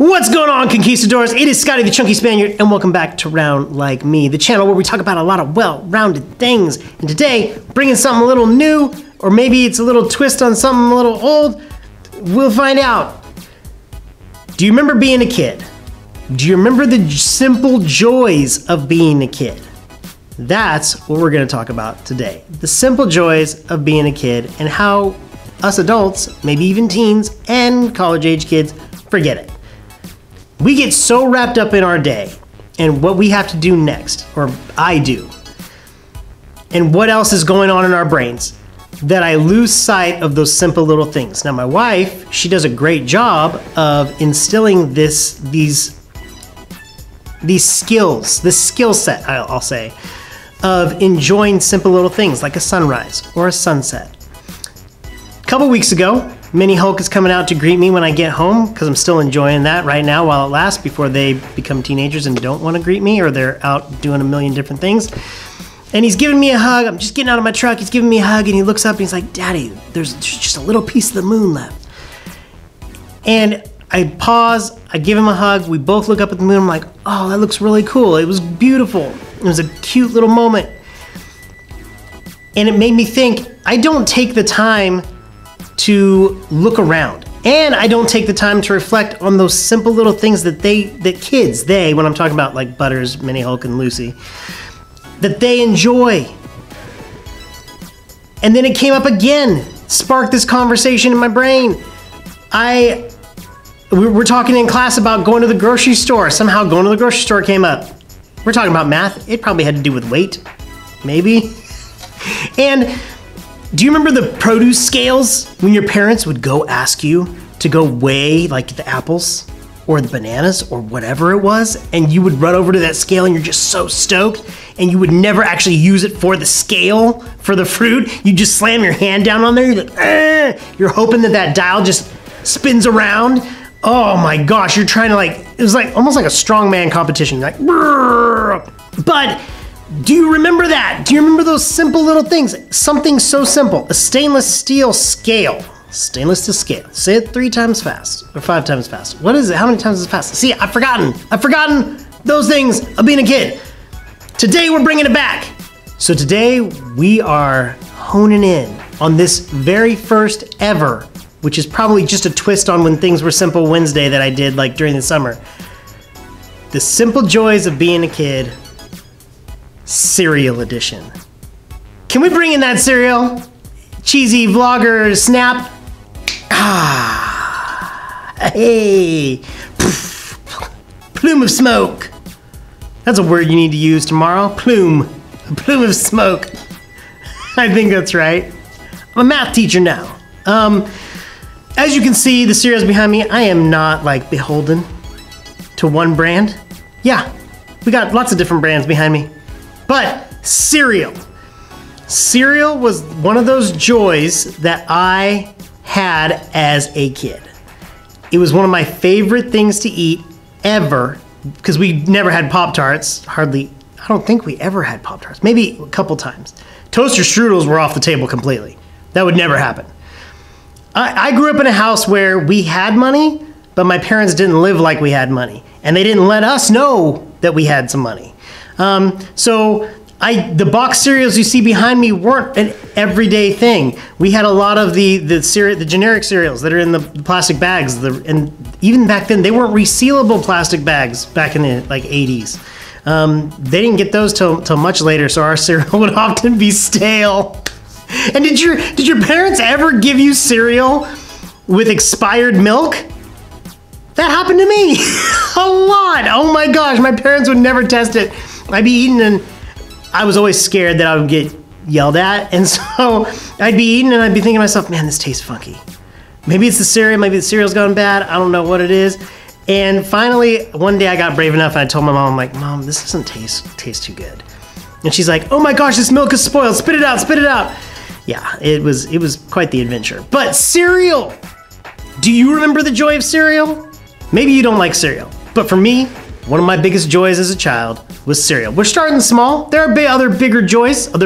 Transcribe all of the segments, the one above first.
What's going on, Conquistadors? It is Scotty the Chunky Spaniard, and welcome back to Round Like Me, the channel where we talk about a lot of well-rounded things. And today, bringing something a little new, or maybe it's a little twist on something a little old. We'll find out. Do you remember being a kid? Do you remember the simple joys of being a kid? That's what we're going to talk about today. The simple joys of being a kid and how us adults, maybe even teens and college-age kids, forget it. We get so wrapped up in our day and what we have to do next, or I do, and what else is going on in our brains, that I lose sight of those simple little things. Now, my wife, she does a great job of instilling these skills, this skill set, I'll say, of enjoying simple little things like a sunrise or a sunset. A couple weeks ago, Mini Hulk is coming out to greet me when I get home because I'm still enjoying that right now while it lasts before they become teenagers and don't want to greet me or they're out doing a million different things. And he's giving me a hug. I'm just getting out of my truck. He's giving me a hug and he looks up and he's like, "Daddy, there's just a little piece of the moon left." And I pause, I give him a hug. We both look up at the moon. I'm like, "Oh, that looks really cool. It was beautiful. It was a cute little moment." And it made me think, I don't take the time to look around. And I don't take the time to reflect on those simple little things that kids, when I'm talking about like Butters, Mini Hulk, and Lucy, that they enjoy. And then it came up again, sparked this conversation in my brain. We're talking in class about going to the grocery store. Somehow going to the grocery store came up. We're talking about math. It probably had to do with weight, maybe. And do you remember the produce scales when your parents would go ask you to go weigh like the apples or the bananas or whatever it was, and you would run over to that scale and you're just so stoked and you would never actually use it for the scale for the fruit? You just slam your hand down on there, you're like, "Argh!" You're hoping that dial just spins around. Oh my gosh, you're trying to it was like almost like a strongman competition, like, "Brrr!" But do you remember that? Do you remember those simple little things? Something so simple, a stainless steel scale. Stainless steel scale. Say it 3 times fast, or 5 times fast. What is it? How many times is it fast? See, I've forgotten those things of being a kid. Today we're bringing it back. So today we are honing in on this very first ever, which is probably just a twist on When Things Were Simple Wednesday that I did like during the summer. The simple joys of being a kid, cereal edition. Can we bring in that cereal? Cheesy vlogger snap. Hey, plume of smoke. That's a word you need to use tomorrow. Plume, a plume of smoke. I think that's right. I'm a math teacher now. As you can see, the cereals behind me, I am not like beholden to one brand. Yeah, we got lots of different brands behind me. But cereal. Cereal was one of those joys that I had as a kid. It was one of my favorite things to eat ever, because we never had Pop-Tarts. I don't think we ever had Pop-Tarts. Maybe a couple times. Toaster strudels were off the table completely. That would never happen. I grew up in a house where we had money, but my parents didn't live like we had money. And they didn't let us know that we had some money. The box cereals you see behind me weren't an everyday thing. We had a lot of the generic cereals that are in the plastic bags. And even back then, they weren't resealable plastic bags back in the 80s. They didn't get those till much later, so our cereal would often be stale. And did your parents ever give you cereal with expired milk? That happened to me a lot. Oh my gosh, my parents would never test it. I'd be eating and I was always scared that I would get yelled at. And so I'd be eating and I'd be thinking to myself, man, this tastes funky. Maybe it's the cereal, maybe the cereal's gone bad. I don't know what it is. And finally, one day I got brave enough and I told my mom, I'm like, "Mom, this doesn't taste too good." And she's like, "Oh my gosh, this milk is spoiled. Spit it out, spit it out." Yeah, it was quite the adventure. But cereal, do you remember the joy of cereal? Maybe you don't like cereal, but for me, one of my biggest joys as a child was cereal. We're starting small. There are other bigger joys. But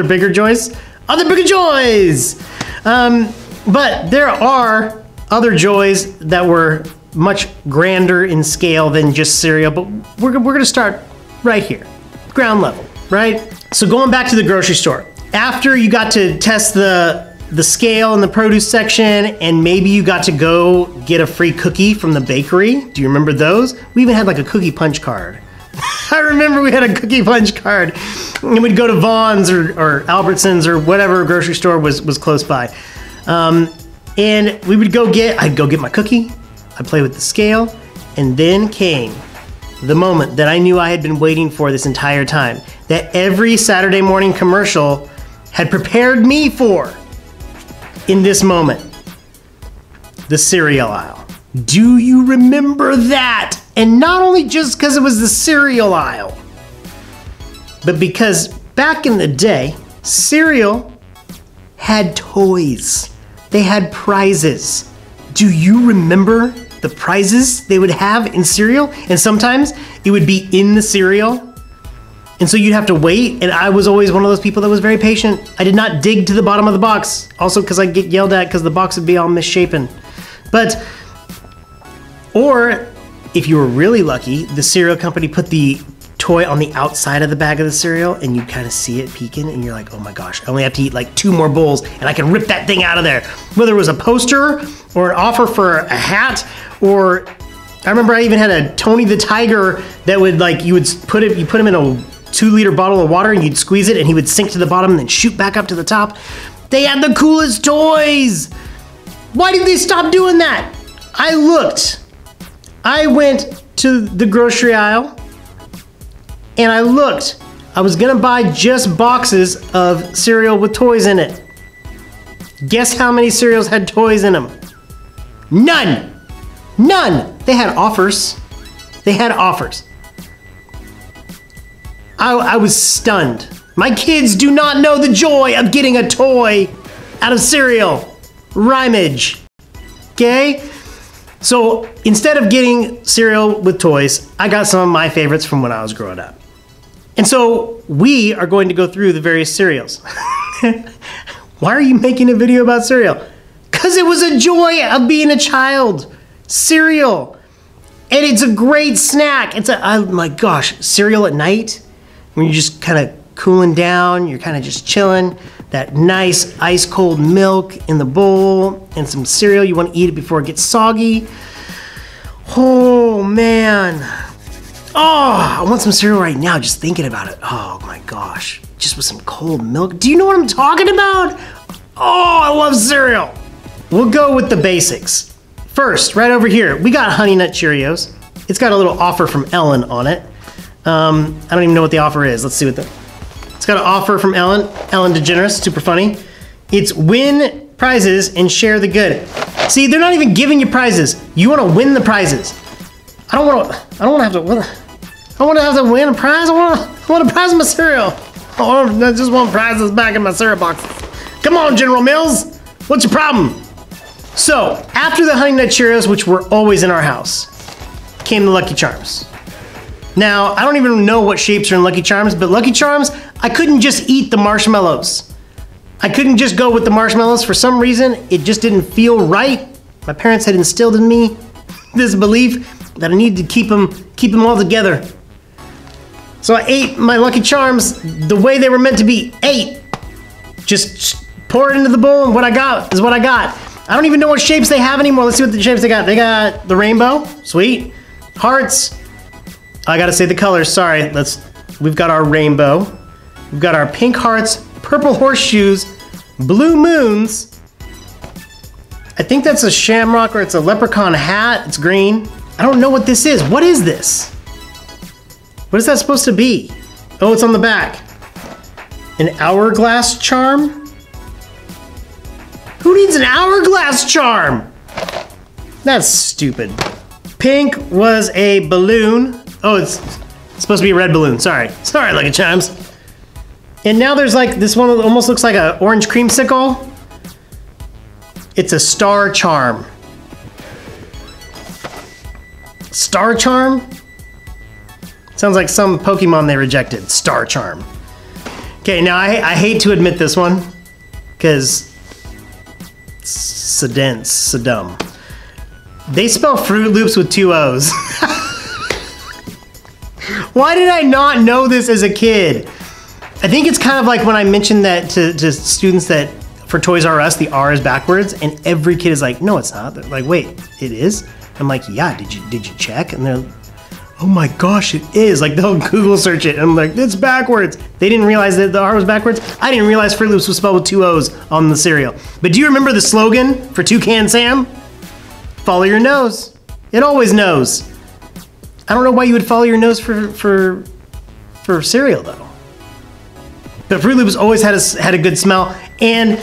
there are other joys that were much grander in scale than just cereal, but we're gonna start right here, ground level, right? So going back to the grocery store, after you got to test the scale in the produce section, and maybe you got to go get a free cookie from the bakery. Do you remember those? We even had like a cookie punch card. I remember we had a cookie punch card, and we'd go to Vaughn's or Albertsons or whatever grocery store was close by. And we would I'd go get my cookie, I'd play with the scale, and then came the moment that I knew I had been waiting for this entire time, that every Saturday morning commercial had prepared me for. In this moment, the cereal aisle. Do you remember that? And not only just because it was the cereal aisle, but because back in the day, cereal had toys. They had prizes. Do you remember the prizes they would have in cereal? And sometimes it would be in the cereal. And so you'd have to wait, and I was always one of those people that was very patient. I did not dig to the bottom of the box, also because I'd get yelled at because the box would be all misshapen. Or if you were really lucky, the cereal company put the toy on the outside of the bag of the cereal, and you kind of see it peeking, and you're like, oh my gosh, I only have to eat like 2 more bowls, and I can rip that thing out of there. Whether it was a poster, or an offer for a hat, or I remember I even had a Tony the Tiger that would you put him in a 2-liter bottle of water and you'd squeeze it and he would sink to the bottom and then shoot back up to the top. They had the coolest toys. Why did they stop doing that? I looked. I went to the grocery aisle and I looked. I was gonna buy just boxes of cereal with toys in it. Guess how many cereals had toys in them? None. None. They had offers. They had offers. I was stunned. My kids do not know the joy of getting a toy out of cereal. Rhymage. Okay? So instead of getting cereal with toys, I got some of my favorites from when I was growing up. And so we are going to go through the various cereals. Why are you making a video about cereal? Because it was a joy of being a child. Cereal. And it's a great snack. Oh my gosh, cereal at night, when you're just kind of cooling down, you're kind of just chilling, that nice ice cold milk in the bowl, and some cereal, you want to eat it before it gets soggy. Oh man. Oh, I want some cereal right now just thinking about it. Oh my gosh, just with some cold milk. Do you know what I'm talking about? Oh, I love cereal. We'll go with the basics. First, right over here, we got Honey Nut Cheerios. It's got a little offer from Ellen on it. I don't even know what the offer is. Let's see what it's got an offer from Ellen DeGeneres, super funny. It's win prizes and share the good. See, they're not even giving you prizes. You want to win the prizes. I don't want to have to win a prize. I want to prize my cereal. I just want prizes back in my cereal box. Come on, General Mills. What's your problem? So, after the Honey Nut Cheerios, which were always in our house, came the Lucky Charms. Now, I don't even know what shapes are in Lucky Charms, but Lucky Charms, I couldn't just eat the marshmallows. I couldn't just go with the marshmallows. For some reason, it just didn't feel right. My parents had instilled in me this belief that I needed to keep them all together. So I ate my Lucky Charms the way they were meant to be ate. Just pour it into the bowl, and what I got is what I got. I don't even know what shapes they have anymore. Let's see what the shapes they got. They got the rainbow, sweet. Hearts. I gotta say the colors, sorry. We've got our rainbow. We've got our pink hearts, purple horseshoes, blue moons. I think that's a shamrock or it's a leprechaun hat. It's green. I don't know what this is. What is this? What is that supposed to be? Oh, it's on the back. An hourglass charm? Who needs an hourglass charm? That's stupid. Pink was a balloon. Oh, it's supposed to be a red balloon. Sorry, Lucky Charms. And now there's like this one that almost looks like an orange creamsicle. It's a star charm. Star charm? Sounds like some Pokemon they rejected. Star charm. Okay, now I hate to admit this one because it's so dense, so dumb. They spell Fruit Loops with 2 O's. Why did I not know this as a kid? I think it's kind of like when I mentioned that to students that for Toys R Us, the R is backwards, and every kid is like, no, it's not. They're like, wait, it is? I'm like, yeah, did you check? And they're, oh my gosh, it is. Like, they'll Google search it, and I'm like, it's backwards. They didn't realize that the R was backwards. I didn't realize Fruit Loops was spelled with 2 O's on the cereal. But do you remember the slogan for Toucan Sam? Follow your nose. It always knows. I don't know why you would follow your nose for cereal, though. But Fruit Loops always had a good smell. And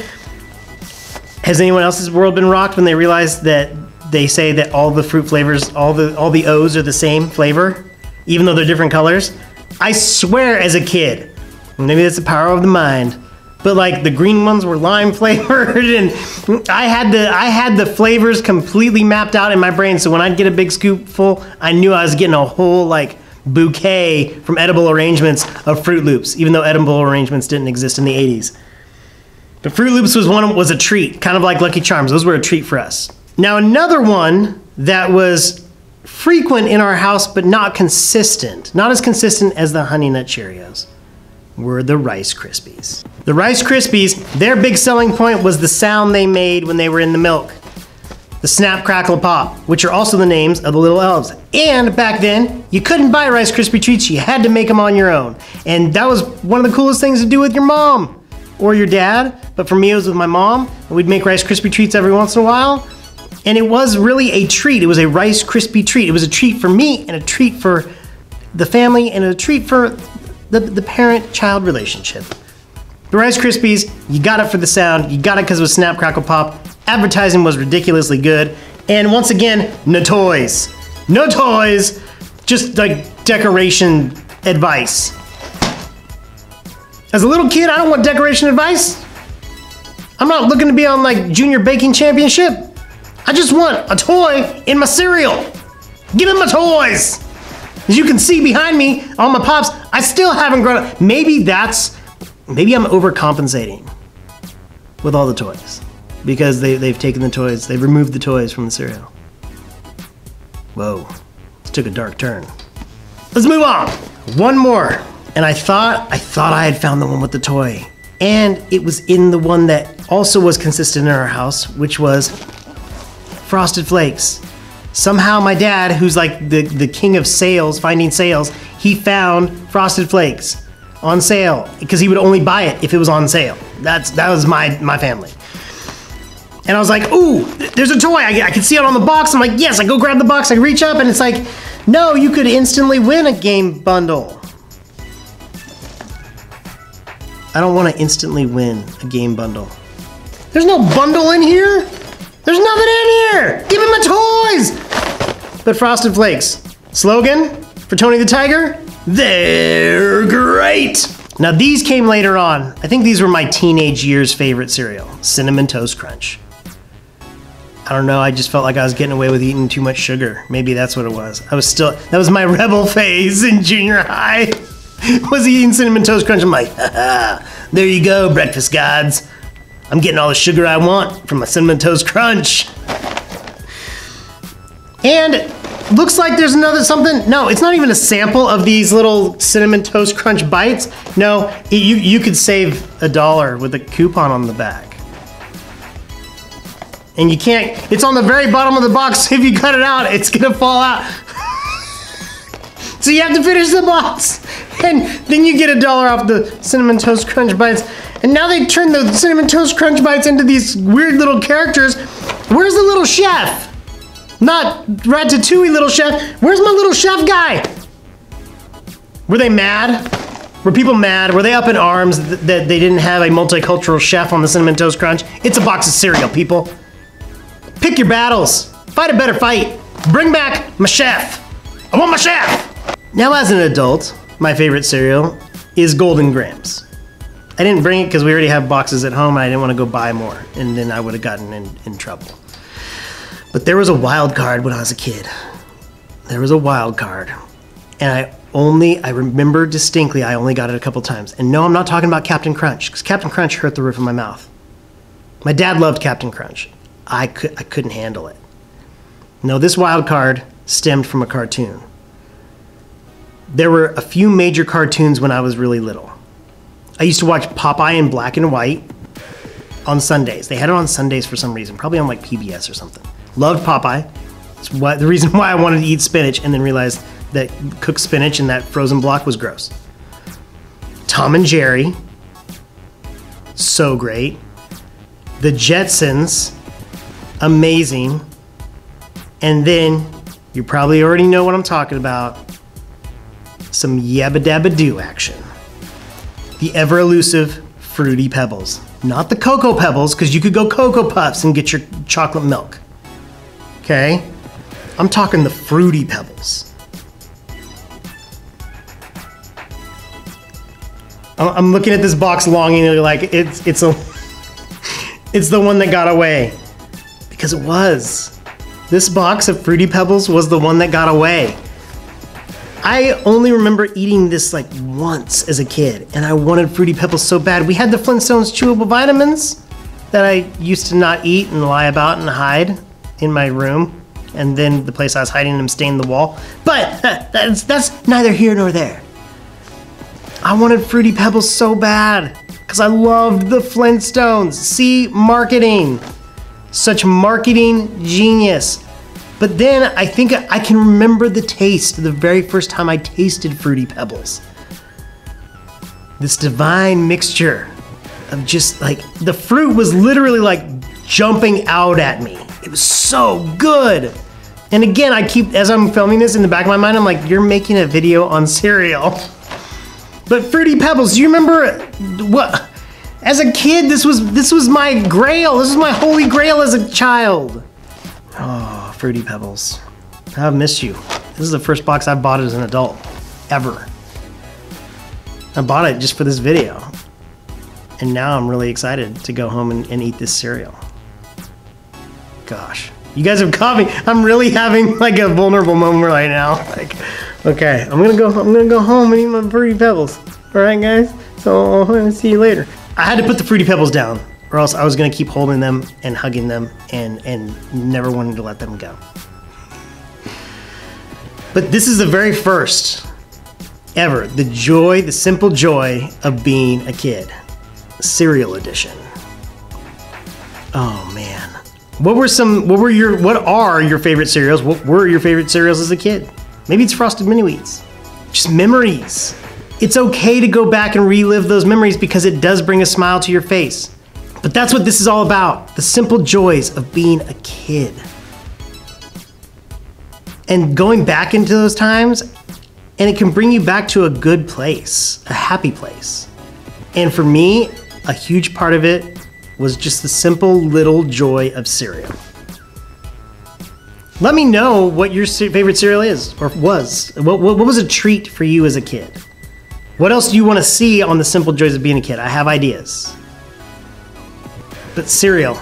has anyone else's world been rocked when they realized that they say that all the fruit flavors, all the O's are the same flavor, even though they're different colors? I swear as a kid, maybe that's the power of the mind, but like the green ones were lime flavored, and I had the flavors completely mapped out in my brain. So when I'd get a big scoop full, I knew I was getting a whole like bouquet from edible arrangements of Fruit Loops, even though edible arrangements didn't exist in the 80s. But Fruit Loops was a treat, kind of like Lucky Charms. Those were a treat for us. Now another one that was frequent in our house but not consistent, not as consistent as the Honey Nut Cheerios, were the Rice Krispies. The Rice Krispies, their big selling point was the sound they made when they were in the milk. The Snap, Crackle, Pop, which are also the names of the little elves. And back then, you couldn't buy Rice Krispie treats, you had to make them on your own. And that was one of the coolest things to do with your mom or your dad, but for me it was with my mom. And we'd make Rice Krispie treats every once in a while. And it was really a treat. It was a Rice Krispie treat. It was a treat for me and a treat for the family and a treat for the parent-child relationship. The Rice Krispies, you got it for the sound, you got it because it was Snap, Crackle, Pop. Advertising was ridiculously good. And once again, no toys. No toys, just like decoration advice. As a little kid, I don't want decoration advice. I'm not looking to be on like Junior Baking Championship. I just want a toy in my cereal. Give me my toys. As you can see behind me on my Pops, I still haven't grown up. Maybe I'm overcompensating with all the toys because they've taken the toys, they've removed the toys from the cereal. Whoa, this took a dark turn. Let's move on. One more. And I thought I had found the one with the toy. And it was in the one that also was consistent in our house, which was Frosted Flakes. Somehow my dad, who's like the king of sales, finding sales, he found Frosted Flakes on sale because he would only buy it if it was on sale. That was my family. And I was like, ooh, there's a toy. I can see it on the box. I'm like, yes, I go grab the box. I reach up and it's like, no, you could instantly win a game bundle. I don't want to instantly win a game bundle. There's no bundle in here. There's nothing in here. Give me my toys. But Frosted Flakes, slogan for Tony the Tiger, they're great. Now these came later on. I think these were my teenage years' favorite cereal, Cinnamon Toast Crunch. I don't know, I just felt like I was getting away with eating too much sugar. Maybe that's what it was. That was my rebel phase in junior high. Was eating Cinnamon Toast Crunch. I'm like, haha, there you go, breakfast gods. I'm getting all the sugar I want from my Cinnamon Toast Crunch. And looks like there's another something. No, it's not even a sample of these little Cinnamon Toast Crunch bites. No, you could save $1 with a coupon on the back. And you can't, it's on the very bottom of the box. If you cut it out, it's gonna fall out. So you have to finish the box. And then you get $1 off the Cinnamon Toast Crunch bites. And now they turn the Cinnamon Toast Crunch bites into these weird little characters. Where's the little chef? Not Ratatouille little chef. Where's my little chef guy? Were they mad? Were people mad? Were they up in arms that they didn't have a multicultural chef on the Cinnamon Toast Crunch? It's a box of cereal, people. Pick your battles. Fight a better fight. Bring back my chef. I want my chef. Now as an adult, my favorite cereal is Golden Grahams. I didn't bring it because we already have boxes at home and I didn't want to go buy more, and then I would have gotten in trouble. But there was a wild card when I was a kid. There was a wild card. And I remember distinctly, I only got it a couple times. And no, I'm not talking about Captain Crunch, because Captain Crunch hurt the roof of my mouth. My dad loved Captain Crunch. I couldn't handle it. No, this wild card stemmed from a cartoon. There were a few major cartoons when I was really little. I used to watch Popeye in black and white on Sundays. They had it on Sundays for some reason, probably on like PBS or something. Loved Popeye. It's the reason why I wanted to eat spinach, and then realized that cooked spinach in that frozen block was gross. Tom and Jerry, so great. The Jetsons, amazing. And then, you probably already know what I'm talking about, some Yabba Dabba Doo action. The ever elusive Fruity Pebbles. Not the Cocoa Pebbles, because you could go Cocoa Puffs and get your chocolate milk. Okay? I'm talking the Fruity Pebbles. I'm looking at this box longingly like it's the one that got away. Because it was. This box of Fruity Pebbles was the one that got away. I only remember eating this like once as a kid, and I wanted Fruity Pebbles so bad. We had the Flintstones chewable vitamins that I used to not eat and lie about and hide in my room, and then the place I was hiding them stained the wall. But that's neither here nor there. I wanted Fruity Pebbles so bad because I loved the Flintstones. See, marketing. Such marketing genius. But then I think I can remember the taste the very first time I tasted Fruity Pebbles. This divine mixture of just like, the fruit was literally like jumping out at me. It was so good. And again, as I'm filming this in the back of my mind, I'm like, you're making a video on cereal. But Fruity Pebbles, do you remember what? As a kid, this was my grail. This was my holy grail as a child. Oh, Fruity Pebbles. I've missed you. This is the first box I bought as an adult, ever. I bought it just for this video. And now I'm really excited to go home and eat this cereal. Gosh. You guys have caught me. I'm really having like a vulnerable moment right now. Like, okay, I'm gonna go home and eat my Fruity Pebbles. All right, guys. So I'll see you later. I had to put the Fruity Pebbles down, or else I was gonna keep holding them and hugging them and never wanting to let them go. But this is the very first ever, the simple joy of being a kid. Cereal edition. Oh man. What are your favorite cereals? What were your favorite cereals as a kid? Maybe it's Frosted Mini Wheats. Just memories. It's okay to go back and relive those memories because it does bring a smile to your face. But that's what this is all about. The simple joys of being a kid. And going back into those times, and it can bring you back to a good place, a happy place. And for me, a huge part of it was just the simple little joy of cereal. Let me know what your favorite cereal is, or was. What was a treat for you as a kid? What else do you want to see on the simple joys of being a kid? I have ideas. But cereal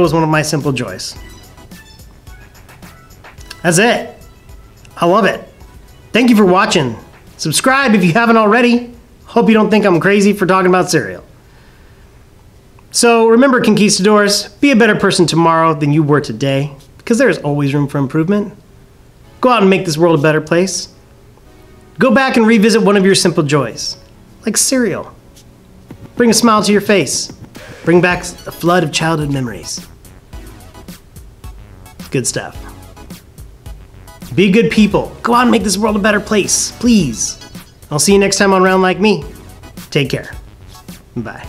was one of my simple joys. That's it. I love it. Thank you for watching. Subscribe if you haven't already. Hope you don't think I'm crazy for talking about cereal. So remember, conquistadors, be a better person tomorrow than you were today, because there is always room for improvement. Go out and make this world a better place. Go back and revisit one of your simple joys, like cereal. Bring a smile to your face. Bring back a flood of childhood memories. Good stuff. Be good people. Go out and make this world a better place, please. I'll see you next time on Round Like Me. Take care. Bye.